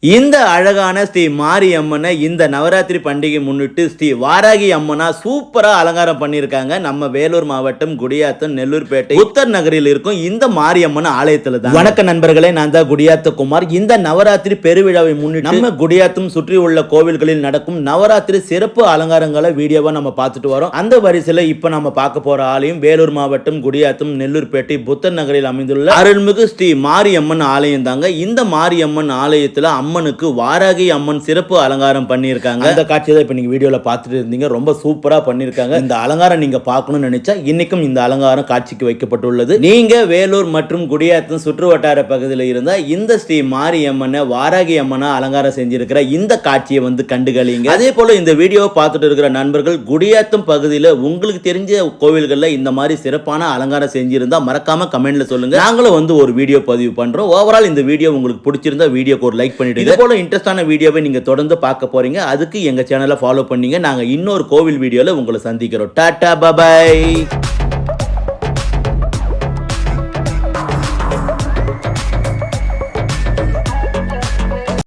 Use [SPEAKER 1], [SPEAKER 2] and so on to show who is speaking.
[SPEAKER 1] இந்த அழகான ஸ்ரீ மாரியம்மனை இந்த நவராத்திரி பண்டிகை முன்னிட்டு ஸ்ரீ வாராகி அம்மனா சூப்பரா அலங்காரம் பண்ணியிருக்காங்க. நம்ம வேலூர் மாவட்டம் குடியாத்தம் நெல்லூர்பேட்டை உத்தர் நகரில் இருக்கும் இந்த மாரியம்மன் ஆலயத்துல தான். வணக்க நண்பர்களே, நான் தான் குடியாத்த குமார். இந்த நவராத்திரி பெருவிழாவை முன்னிட்டு நம்ம குடியாத்தம் சுற்றி உள்ள கோவில்களில் நடக்கும் நவராத்திரி சிறப்பு அலங்காரங்களை வீடியோவா நம்ம பார்த்துட்டு வரோம். அந்த வரிசையில இப்ப நம்ம பார்க்க போற ஆலயம் வேலூர் மாவட்டம் குடியாத்தம் நெல்லூர்பேட்டை புத்தர் நகரில் அமைந்துள்ள அருள்மிகு ஸ்ரீ மாரியம்மன் ஆலயம் தாங்க. இந்த மாரியம்மன் ஆலயத்துல அம்மனுக்கு வாராகி அம்மன் சிறப்பு அலங்காரம் பண்ணியிருக்காங்க. அந்த காட்சியை தான் இப்ப நீங்க வீடியோல பார்த்துட்டு இருந்தீங்க. ரொம்ப சூப்பரா பண்ணியிருக்காங்க. இந்த அலங்காரம் நீங்க பார்க்கணும்னு நினைச்சா இன்னைக்கும் இந்த அலங்காரம் காட்சிக்கு வைக்கப்பட்டுள்ளது. நீங்க வேலூர் மற்றும் குடியாத்தம் சுற்று வட்டார பகுதியில் இருந்தா இந்த ஸ்ரீ மாரியம்மனை வாராகி அம்மனா அலங்காரம் செஞ்சிருக்கிற இந்த காட்சியை வந்து கண்டுகளிங்க. அதே போல இந்த வீடியோவை பார்த்துட்டு இருக்கிற நண்பர்கள் குடியாத்தம் பகுதியில் உங்களுக்கு தெரிஞ்ச கோவில்கள்ல இந்த மாதிரி சிறப்பான அலங்காரம் செஞ்சிருந்தா மறக்காம கமெண்ட்ல சொல்லுங்க. நாங்களும் வந்து ஒரு வீடியோ பதிவு பண்றோம். ஓவரால் இந்த வீடியோ உங்களுக்கு பிடிச்சிருந்தா வீடியோக்கு ஒரு லைக் பண்ணிட்டு இது போல இன்ட்ரெஸ்டான வீடியோவை நீங்க தொடர்ந்து பார்க்க போறீங்க. அதுக்கு எங்க சேனலை ஃபாலோ பண்ணீங்க. நாங்க இன்னொரு கோவில் வீடியோல உங்களை சந்திக்கிறோம். Tata bye.